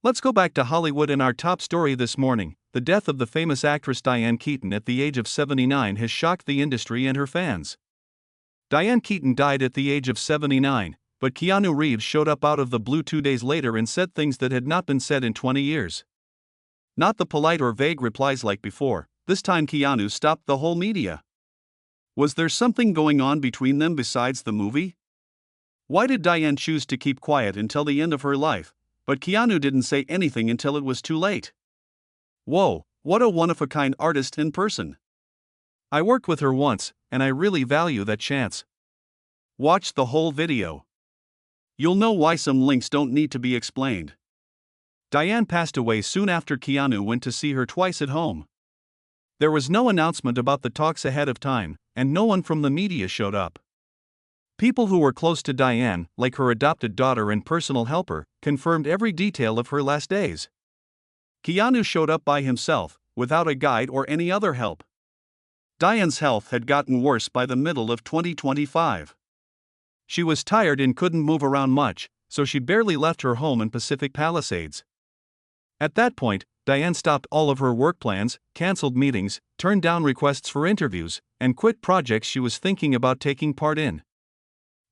Let's go back to Hollywood and our top story this morning. The death of the famous actress Diane Keaton at the age of 79 has shocked the industry and her fans. Diane Keaton died at the age of 79, but Keanu Reeves showed up out of the blue 2 days later and said things that had not been said in 20 years. Not the polite or vague replies like before, this time Keanu stopped the whole media. Was there something going on between them besides the movie? Why did Diane choose to keep quiet until the end of her life, but Keanu didn't say anything until it was too late? Whoa, what a one-of-a-kind artist in person. I worked with her once, and I really value that chance. Watch the whole video. You'll know why some links don't need to be explained. Diane passed away soon after Keanu went to see her twice at home. There was no announcement about the talks ahead of time, and no one from the media showed up. People who were close to Diane, like her adopted daughter and personal helper, confirmed every detail of her last days. Keanu showed up by himself, without a guide or any other help. Diane's health had gotten worse by the middle of 2025. She was tired and couldn't move around much, so she barely left her home in Pacific Palisades. At that point, Diane stopped all of her work plans, canceled meetings, turned down requests for interviews, and quit projects she was thinking about taking part in.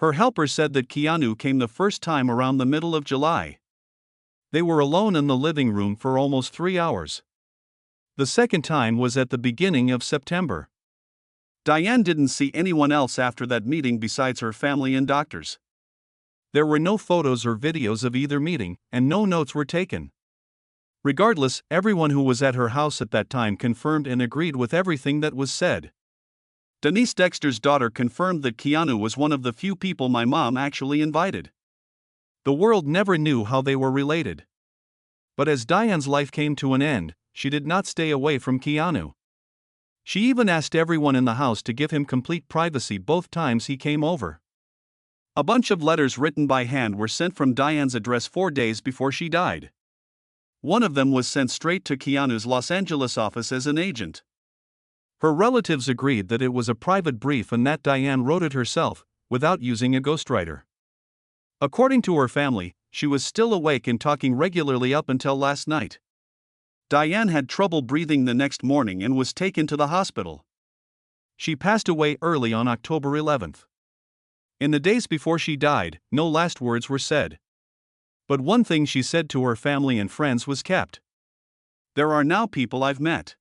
Her helper said that Keanu came the first time around the middle of July. They were alone in the living room for almost 3 hours. The second time was at the beginning of September. Diane didn't see anyone else after that meeting besides her family and doctors. There were no photos or videos of either meeting, and no notes were taken. Regardless, everyone who was at her house at that time confirmed and agreed with everything that was said. Denise Dexter's daughter confirmed that Keanu was one of the few people my mom actually invited. The world never knew how they were related. But as Diane's life came to an end, she did not stay away from Keanu. She even asked everyone in the house to give him complete privacy both times he came over. A bunch of letters written by hand were sent from Diane's address 4 days before she died. One of them was sent straight to Keanu's Los Angeles office as an agent. Her relatives agreed that it was a private brief and that Diane wrote it herself, without using a ghostwriter. According to her family, she was still awake and talking regularly up until last night. Diane had trouble breathing the next morning and was taken to the hospital. She passed away early on October 11th. In the days before she died, no last words were said. But one thing she said to her family and friends was kept. There are now people I've met.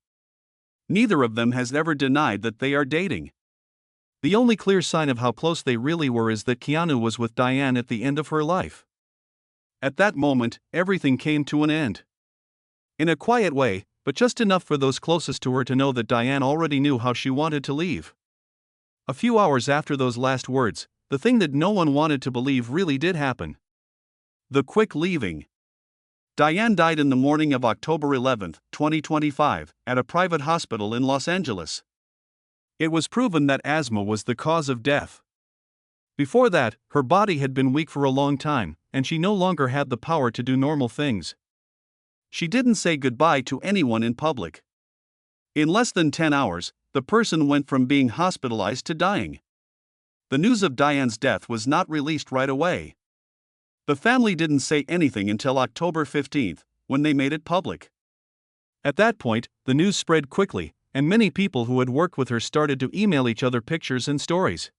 Neither of them has ever denied that they are dating. The only clear sign of how close they really were is that Keanu was with Diane at the end of her life. At that moment, everything came to an end. In a quiet way, but just enough for those closest to her to know that Diane already knew how she wanted to leave. A few hours after those last words, the thing that no one wanted to believe really did happen. The quick leaving. Diane died in the morning of October 11, 2025, at a private hospital in Los Angeles. It was proven that asthma was the cause of death. Before that, her body had been weak for a long time, and she no longer had the power to do normal things. She didn't say goodbye to anyone in public. In less than 10 hours, the person went from being hospitalized to dying. The news of Diane's death was not released right away. The family didn't say anything until October 15, when they made it public. At that point, the news spread quickly, and many people who had worked with her started to email each other pictures and stories.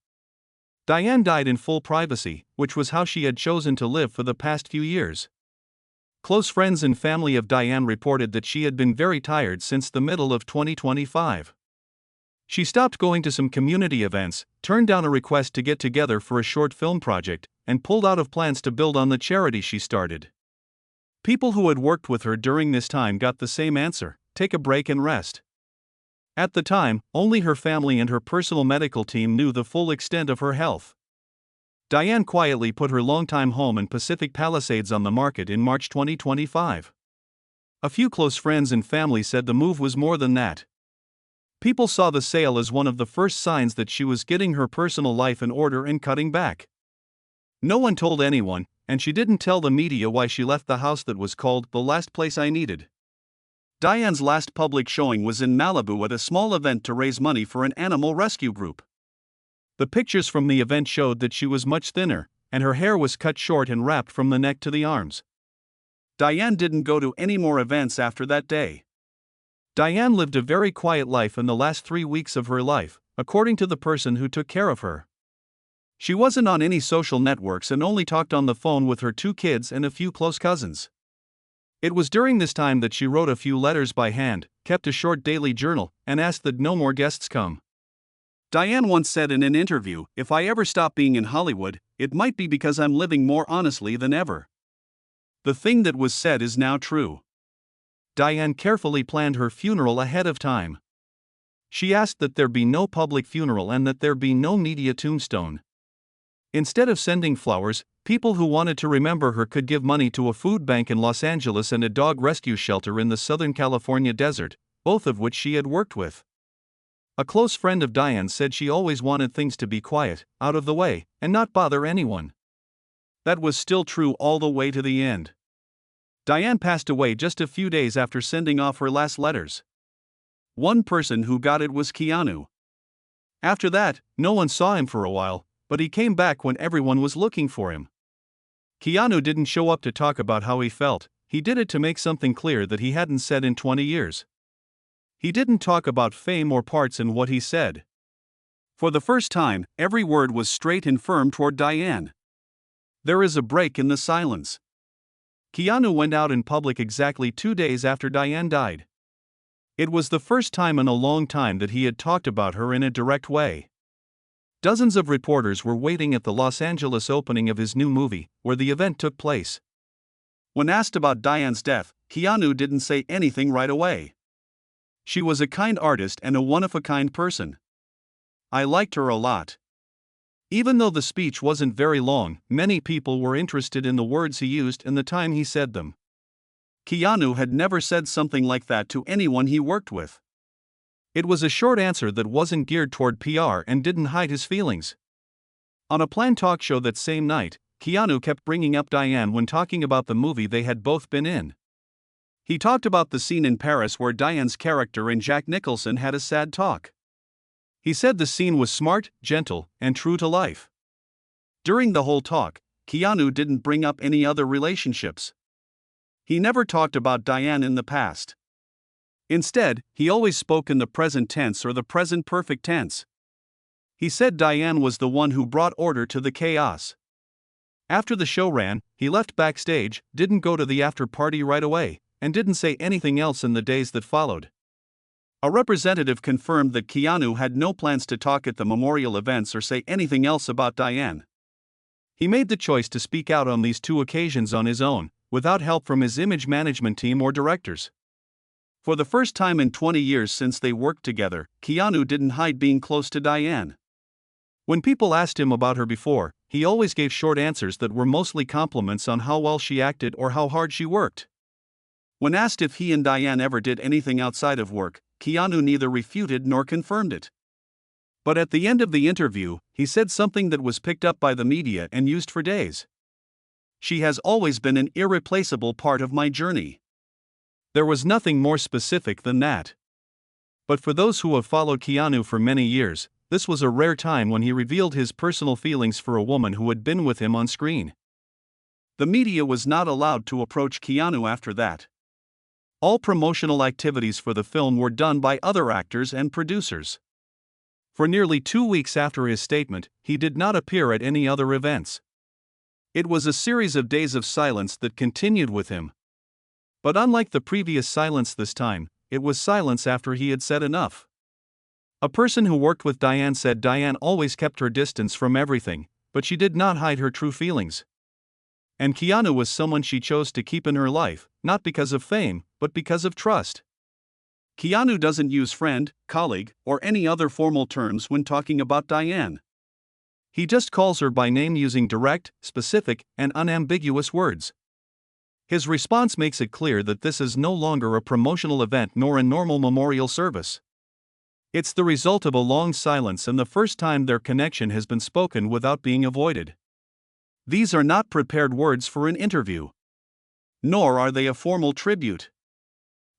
Diane died in full privacy, which was how she had chosen to live for the past few years. Close friends and family of Diane reported that she had been very tired since the middle of 2025. She stopped going to some community events, turned down a request to get together for a short film project, and pulled out of plans to build on the charity she started. People who had worked with her during this time got the same answer: take a break and rest. At the time, only her family and her personal medical team knew the full extent of her health. Diane quietly put her longtime home in Pacific Palisades on the market in March 2025. A few close friends and family said the move was more than that. People saw the sale as one of the first signs that she was getting her personal life in order and cutting back. No one told anyone, and she didn't tell the media why she left the house that was called the last place I needed. Diane's last public showing was in Malibu at a small event to raise money for an animal rescue group. The pictures from the event showed that she was much thinner, and her hair was cut short and wrapped from the neck to the arms. Diane didn't go to any more events after that day. Diane lived a very quiet life in the last 3 weeks of her life, according to the person who took care of her. She wasn't on any social networks and only talked on the phone with her 2 kids and a few close cousins. It was during this time that she wrote a few letters by hand, kept a short daily journal, and asked that no more guests come. Diane once said in an interview, "If I ever stop being in Hollywood, it might be because I'm living more honestly than ever." The thing that was said is now true. Diane carefully planned her funeral ahead of time. She asked that there be no public funeral and that there be no media tombstone. Instead of sending flowers, people who wanted to remember her could give money to a food bank in Los Angeles and a dog rescue shelter in the Southern California desert, both of which she had worked with. A close friend of Diane said she always wanted things to be quiet, out of the way, and not bother anyone. That was still true all the way to the end. Diane passed away just a few days after sending off her last letters. One person who got it was Keanu. After that, no one saw him for a while, but he came back when everyone was looking for him. Keanu didn't show up to talk about how he felt, he did it to make something clear that he hadn't said in 20 years. He didn't talk about fame or parts in what he said. For the first time, every word was straight and firm toward Diane. There is a break in the silence. Keanu went out in public exactly 2 days after Diane died. It was the first time in a long time that he had talked about her in a direct way. Dozens of reporters were waiting at the Los Angeles opening of his new movie, where the event took place. When asked about Diane's death, Keanu didn't say anything right away. "She was a kind artist and a one-of-a-kind person. I liked her a lot." Even though the speech wasn't very long, many people were interested in the words he used and the time he said them. Keanu had never said something like that to anyone he worked with. It was a short answer that wasn't geared toward PR and didn't hide his feelings. On a planned talk show that same night, Keanu kept bringing up Diane when talking about the movie they had both been in. He talked about the scene in Paris where Diane's character and Jack Nicholson had a sad talk. He said the scene was smart, gentle, and true to life. During the whole talk, Keanu didn't bring up any other relationships. He never talked about Diane in the past. Instead, he always spoke in the present tense or the present perfect tense. He said Diane was the one who brought order to the chaos. After the show ran, he left backstage, didn't go to the after party right away, and didn't say anything else in the days that followed. A representative confirmed that Keanu had no plans to talk at the memorial events or say anything else about Diane. He made the choice to speak out on these 2 occasions on his own, without help from his image management team or directors. For the first time in 20 years since they worked together, Keanu didn't hide being close to Diane. When people asked him about her before, he always gave short answers that were mostly compliments on how well she acted or how hard she worked. When asked if he and Diane ever did anything outside of work, Keanu neither refuted nor confirmed it. But at the end of the interview, he said something that was picked up by the media and used for days. "She has always been an irreplaceable part of my journey." There was nothing more specific than that. But for those who have followed Keanu for many years, this was a rare time when he revealed his personal feelings for a woman who had been with him on screen. The media was not allowed to approach Keanu after that. All promotional activities for the film were done by other actors and producers. For nearly 2 weeks after his statement, he did not appear at any other events. It was a series of days of silence that continued with him. But unlike the previous silence this time, it was silence after he had said enough. A person who worked with Diane said Diane always kept her distance from everything, but she did not hide her true feelings. And Keanu was someone she chose to keep in her life, not because of fame, but because of trust. Keanu doesn't use friend, colleague, or any other formal terms when talking about Diane. He just calls her by name using direct, specific, and unambiguous words. His response makes it clear that this is no longer a promotional event nor a normal memorial service. It's the result of a long silence and the first time their connection has been spoken without being avoided. These are not prepared words for an interview. Nor are they a formal tribute.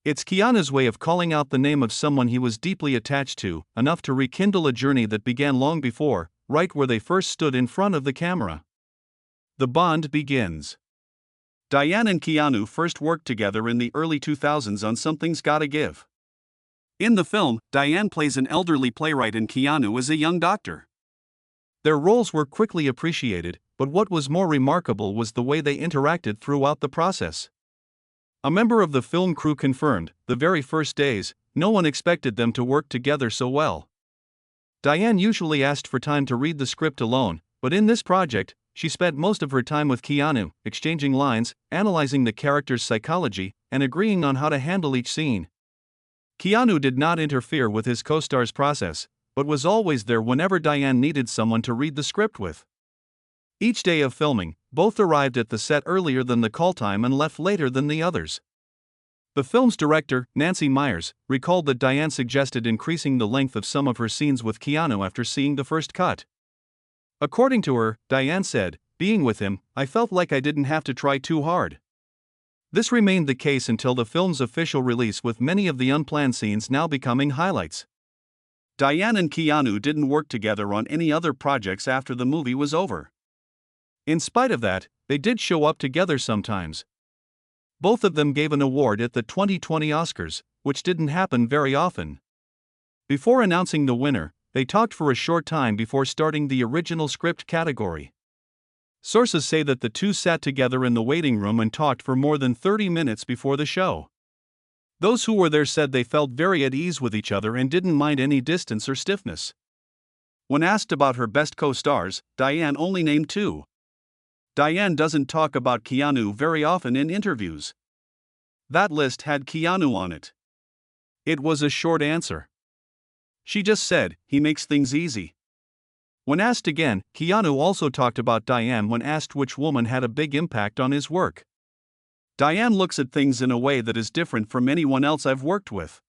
It's Keanu's way of calling out the name of someone he was deeply attached to, enough to rekindle a journey that began long before, right where they first stood in front of the camera. The bond begins. Diane and Keanu first worked together in the early 2000s on Something's Gotta Give. In the film, Diane plays an elderly playwright and Keanu is a young doctor. Their roles were quickly appreciated, but what was more remarkable was the way they interacted throughout the process. A member of the film crew confirmed, the very first days, no one expected them to work together so well. Diane usually asked for time to read the script alone, but in this project, she spent most of her time with Keanu, exchanging lines, analyzing the character's psychology, and agreeing on how to handle each scene. Keanu did not interfere with his co-star's process, but was always there whenever Diane needed someone to read the script with. Each day of filming, both arrived at the set earlier than the call time and left later than the others. The film's director, Nancy Meyers, recalled that Diane suggested increasing the length of some of her scenes with Keanu after seeing the first cut. According to her, Diane said, "Being with him, I felt like I didn't have to try too hard." This remained the case until the film's official release, with many of the unplanned scenes now becoming highlights. Diane and Keanu didn't work together on any other projects after the movie was over. In spite of that, they did show up together sometimes. Both of them gave an award at the 2020 Oscars, which didn't happen very often. Before announcing the winner, they talked for a short time before starting the original script category. Sources say that the two sat together in the waiting room and talked for more than 30 minutes before the show. Those who were there said they felt very at ease with each other and didn't mind any distance or stiffness. When asked about her best co-stars, Diane only named two. Diane doesn't talk about Keanu very often in interviews. That list had Keanu on it. It was a short answer. She just said, "He makes things easy." When asked again, Keanu also talked about Diane when asked which woman had a big impact on his work. "Diane looks at things in a way that is different from anyone else I've worked with."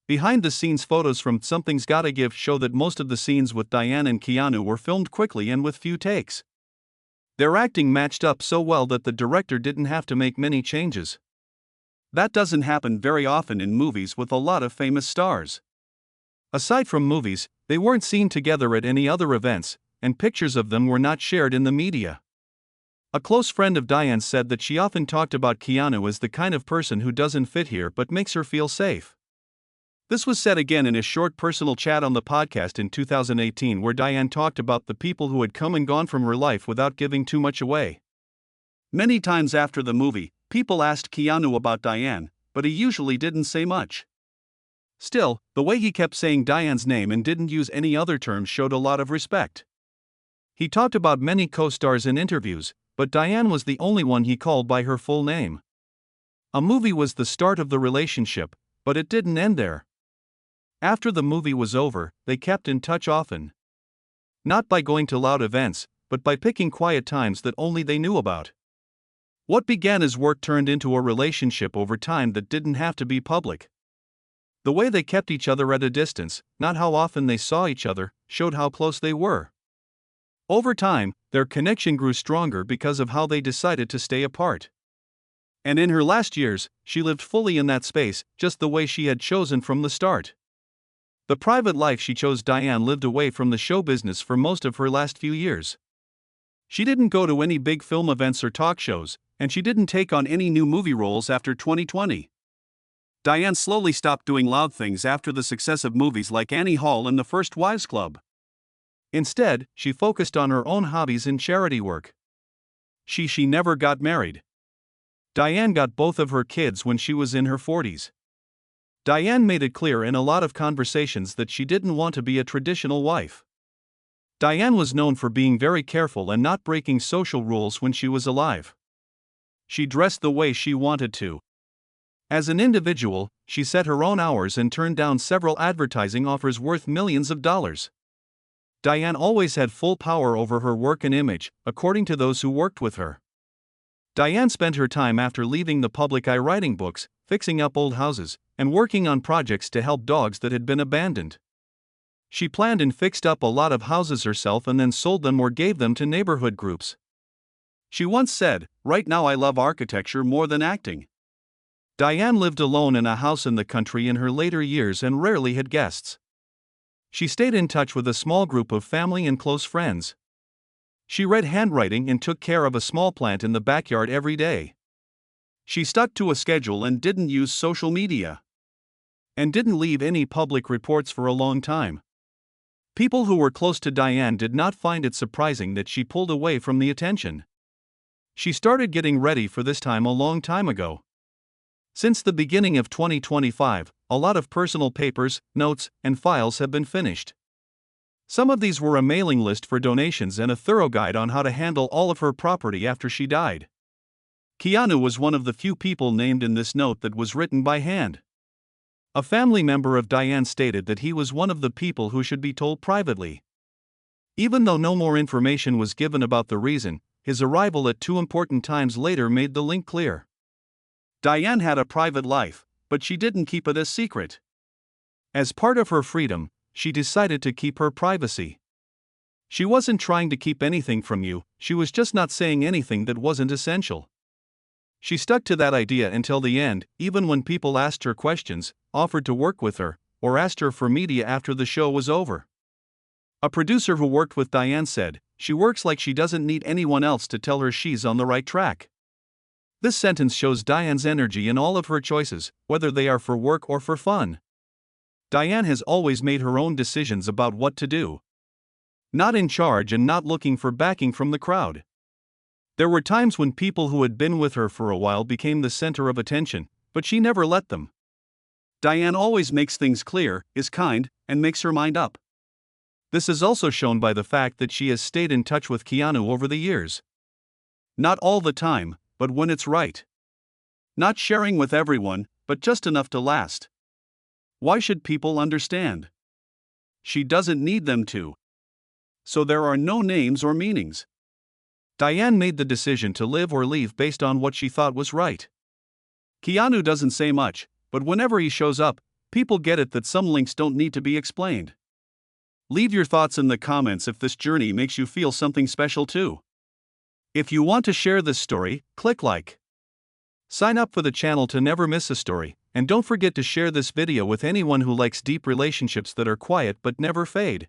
Behind-the-scenes photos from Something's Gotta Give show that most of the scenes with Diane and Keanu were filmed quickly and with few takes. Their acting matched up so well that the director didn't have to make many changes. That doesn't happen very often in movies with a lot of famous stars. Aside from movies, they weren't seen together at any other events, and pictures of them were not shared in the media. A close friend of Diane said that she often talked about Keanu as the kind of person who doesn't fit here but makes her feel safe. This was said again in a short personal chat on the podcast in 2018, where Diane talked about the people who had come and gone from her life without giving too much away. Many times after the movie, people asked Keanu about Diane, but he usually didn't say much. Still, the way he kept saying Diane's name and didn't use any other terms showed a lot of respect. He talked about many co-stars in interviews, but Diane was the only one he called by her full name. A movie was the start of the relationship, but it didn't end there. After the movie was over, they kept in touch often. Not by going to loud events, but by picking quiet times that only they knew about. What began as work turned into a relationship over time that didn't have to be public. The way they kept each other at a distance, not how often they saw each other, showed how close they were. Over time, their connection grew stronger because of how they decided to stay apart. And in her last years, she lived fully in that space, just the way she had chosen from the start. The private life she chose, Diane lived away from the show business for most of her last few years. She didn't go to any big film events or talk shows, and she didn't take on any new movie roles after 2020. Diane slowly stopped doing loud things after the success of movies like Annie Hall and The First Wives Club. Instead, she focused on her own hobbies and charity work. She never got married. Diane got both of her kids when she was in her 40s. Diane made it clear in a lot of conversations that she didn't want to be a traditional wife. Diane was known for being very careful and not breaking social rules when she was alive. She dressed the way she wanted to. As an individual, she set her own hours and turned down several advertising offers worth millions of dollars. Diane always had full power over her work and image, according to those who worked with her. Diane spent her time after leaving the public eye writing books, fixing up old houses, and working on projects to help dogs that had been abandoned. She planned and fixed up a lot of houses herself and then sold them or gave them to neighborhood groups. She once said, "Right now I love architecture more than acting." Diane lived alone in a house in the country in her later years and rarely had guests. She stayed in touch with a small group of family and close friends. She read handwriting and took care of a small plant in the backyard every day. She stuck to a schedule and didn't use social media. And didn't leave any public reports for a long time. People who were close to Diane did not find it surprising that she pulled away from the attention. She started getting ready for this time a long time ago. Since the beginning of 2025, a lot of personal papers, notes, and files have been finished. Some of these were a mailing list for donations and a thorough guide on how to handle all of her property after she died. Keanu was one of the few people named in this note that was written by hand. A family member of Diane stated that he was one of the people who should be told privately. Even though no more information was given about the reason, his arrival at 2 important times later made the link clear. Diane had a private life, but she didn't keep it a secret. As part of her freedom, she decided to keep her privacy. She wasn't trying to keep anything from you, she was just not saying anything that wasn't essential. She stuck to that idea until the end, even when people asked her questions, offered to work with her, or asked her for media after the show was over. A producer who worked with Diane said, "She works like she doesn't need anyone else to tell her she's on the right track." This sentence shows Diane's energy in all of her choices, whether they are for work or for fun. Diane has always made her own decisions about what to do. Not in charge and not looking for backing from the crowd. There were times when people who had been with her for a while became the center of attention, but she never let them. Diane always makes things clear, is kind, and makes her mind up. This is also shown by the fact that she has stayed in touch with Keanu over the years. Not all the time, but when it's right. Not sharing with everyone, but just enough to last. Why should people understand? She doesn't need them to. So there are no names or meanings. Diane made the decision to live or leave based on what she thought was right. Keanu doesn't say much, but whenever he shows up, people get it that some links don't need to be explained. Leave your thoughts in the comments if this journey makes you feel something special too. If you want to share this story, click like. Sign up for the channel to never miss a story, and don't forget to share this video with anyone who likes deep relationships that are quiet but never fade.